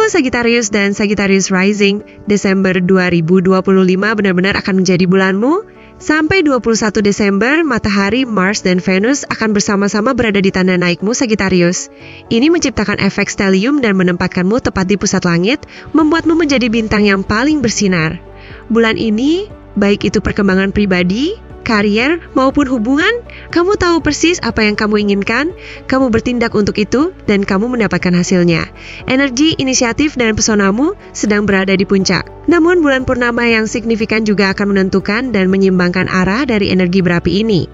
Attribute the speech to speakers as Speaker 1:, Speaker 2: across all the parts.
Speaker 1: Halo Sagittarius dan Sagittarius Rising, Desember 2025 benar-benar akan menjadi bulanmu. Sampai 21 Desember, matahari, Mars, dan Venus akan bersama-sama berada di tanda naikmu Sagittarius. Ini menciptakan efek stellium dan menempatkanmu tepat di pusat langit, membuatmu menjadi bintang yang paling bersinar. Bulan ini, baik itu perkembangan pribadi, karier, maupun hubungan, kamu tahu persis apa yang kamu inginkan, kamu bertindak untuk itu, dan kamu mendapatkan hasilnya. Energi, inisiatif, dan pesonamu sedang berada di puncak. Namun, bulan purnama yang signifikan juga akan menentukan dan menyimbangkan arah dari energi berapi ini.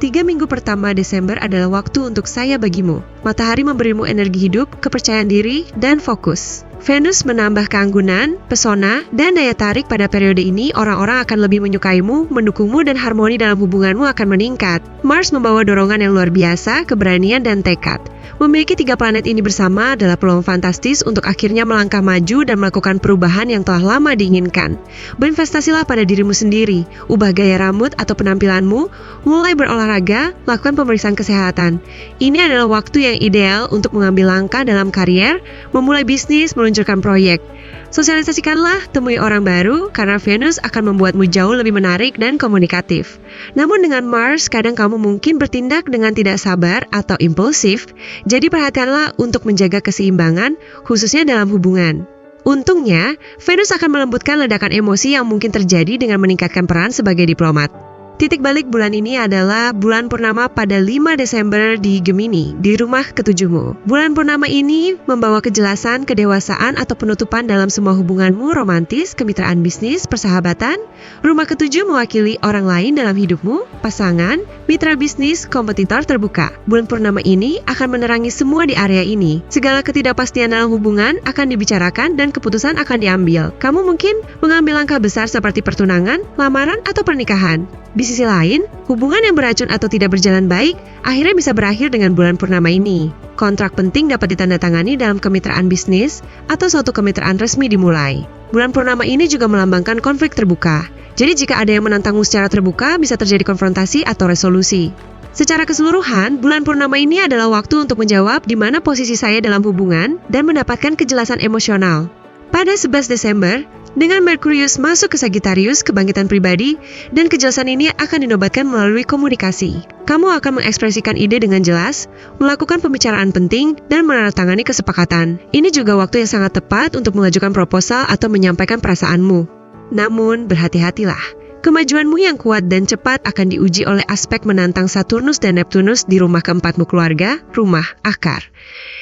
Speaker 1: 3 minggu pertama Desember adalah waktu untuk saya bagimu. Matahari memberimu energi hidup, kepercayaan diri, dan fokus. Venus menambah keanggunan, pesona, dan daya tarik. Pada periode ini, orang-orang akan lebih menyukaimu, mendukungmu, dan harmoni dalam hubunganmu akan meningkat. Mars membawa dorongan yang luar biasa, keberanian, dan tekad. Memiliki 3 planet ini bersama adalah peluang fantastis untuk akhirnya melangkah maju dan melakukan perubahan yang telah lama diinginkan. Berinvestasilah pada dirimu sendiri, ubah gaya rambut atau penampilanmu, mulai berolahraga, lakukan pemeriksaan kesehatan. Ini adalah waktu yang ideal untuk mengambil langkah dalam karier, memulai bisnis, meluncurkan proyek. Sosialisasikanlah, temui orang baru, karena Venus akan membuatmu jauh lebih menarik dan komunikatif. Namun dengan Mars, kadang kamu mungkin bertindak dengan tidak sabar atau impulsif, jadi perhatikanlah untuk menjaga keseimbangan, khususnya dalam hubungan. Untungnya, Venus akan melembutkan ledakan emosi yang mungkin terjadi dengan meningkatkan peran sebagai diplomat. Titik balik bulan ini adalah bulan purnama pada 5 Desember di Gemini, di rumah ketujuhmu. Bulan purnama ini membawa kejelasan, kedewasaan, atau penutupan dalam semua hubunganmu romantis, kemitraan bisnis, persahabatan. Rumah ketujuh mewakili orang lain dalam hidupmu, pasangan, mitra bisnis, kompetitor terbuka. Bulan purnama ini akan menerangi semua di area ini. Segala ketidakpastian dalam hubungan akan dibicarakan dan keputusan akan diambil. Kamu mungkin mengambil langkah besar seperti pertunangan, lamaran, atau pernikahan. Di sisi lain, hubungan yang beracun atau tidak berjalan baik akhirnya bisa berakhir dengan bulan purnama ini. Kontrak penting dapat ditandatangani dalam kemitraan bisnis atau suatu kemitraan resmi dimulai. Bulan purnama ini juga melambangkan konflik terbuka. Jadi jika ada yang menantangmu secara terbuka, bisa terjadi konfrontasi atau resolusi. Secara keseluruhan, bulan purnama ini adalah waktu untuk menjawab di mana posisi saya dalam hubungan dan mendapatkan kejelasan emosional. Pada 11 Desember, dengan Merkurius masuk ke Sagittarius, kebangkitan pribadi, dan kejelasan ini akan dinobatkan melalui komunikasi. Kamu akan mengekspresikan ide dengan jelas, melakukan pembicaraan penting, dan menandatangani kesepakatan. Ini juga waktu yang sangat tepat untuk mengajukan proposal atau menyampaikan perasaanmu. Namun, berhati-hatilah. Kemajuanmu yang kuat dan cepat akan diuji oleh aspek menantang Saturnus dan Neptunus di rumah keempatmu keluarga, rumah akar.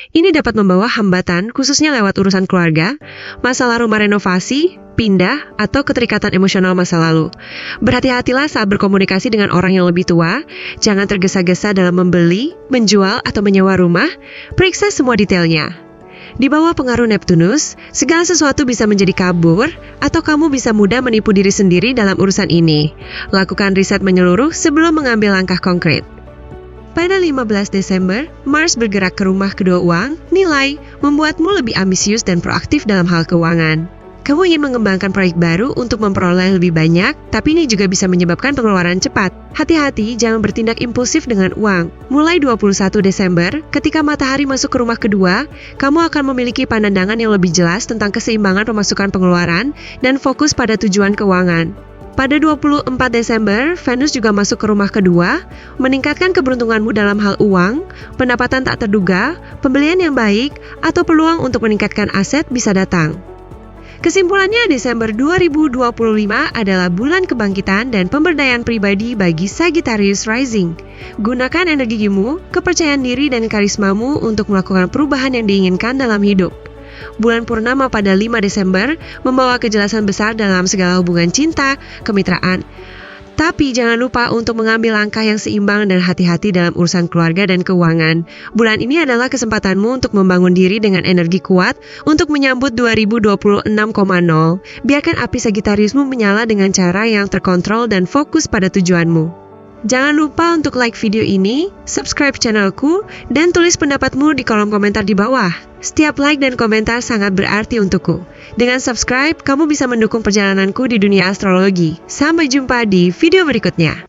Speaker 1: Ini dapat membawa hambatan khususnya lewat urusan keluarga, masalah rumah renovasi, pindah, atau keterikatan emosional masa lalu. Berhati-hatilah saat berkomunikasi dengan orang yang lebih tua, jangan tergesa-gesa dalam membeli, menjual, atau menyewa rumah, periksa semua detailnya. Di bawah pengaruh Neptunus, segala sesuatu bisa menjadi kabur, atau kamu bisa mudah menipu diri sendiri dalam urusan ini. Lakukan riset menyeluruh sebelum mengambil langkah konkret. Pada 15 Desember, Mars bergerak ke rumah kedua uang, nilai, membuatmu lebih ambisius dan proaktif dalam hal keuangan. Kamu ingin mengembangkan proyek baru untuk memperoleh lebih banyak, tapi ini juga bisa menyebabkan pengeluaran cepat. Hati-hati, jangan bertindak impulsif dengan uang. Mulai 21 Desember, ketika matahari masuk ke rumah kedua, kamu akan memiliki pandangan yang lebih jelas tentang keseimbangan pemasukan pengeluaran dan fokus pada tujuan keuangan. Pada 24 Desember, Venus juga masuk ke rumah kedua, meningkatkan keberuntunganmu dalam hal uang, pendapatan tak terduga, pembelian yang baik, atau peluang untuk meningkatkan aset bisa datang. Kesimpulannya, Desember 2025 adalah bulan kebangkitan dan pemberdayaan pribadi bagi Sagittarius Rising. Gunakan energimu, kepercayaan diri, dan karismamu untuk melakukan perubahan yang diinginkan dalam hidup. Bulan purnama pada 5 Desember membawa kejelasan besar dalam segala hubungan cinta, kemitraan. Tapi jangan lupa untuk mengambil langkah yang seimbang dan hati-hati dalam urusan keluarga dan keuangan. Bulan ini adalah kesempatanmu untuk membangun diri dengan energi kuat untuk menyambut 2026,0. Biarkan api Sagittariusmu menyala dengan cara yang terkontrol dan fokus pada tujuanmu. Jangan lupa untuk like video ini, subscribe channelku, dan tulis pendapatmu di kolom komentar di bawah. Setiap like dan komentar sangat berarti untukku. Dengan subscribe, kamu bisa mendukung perjalananku di dunia astrologi. Sampai jumpa di video berikutnya.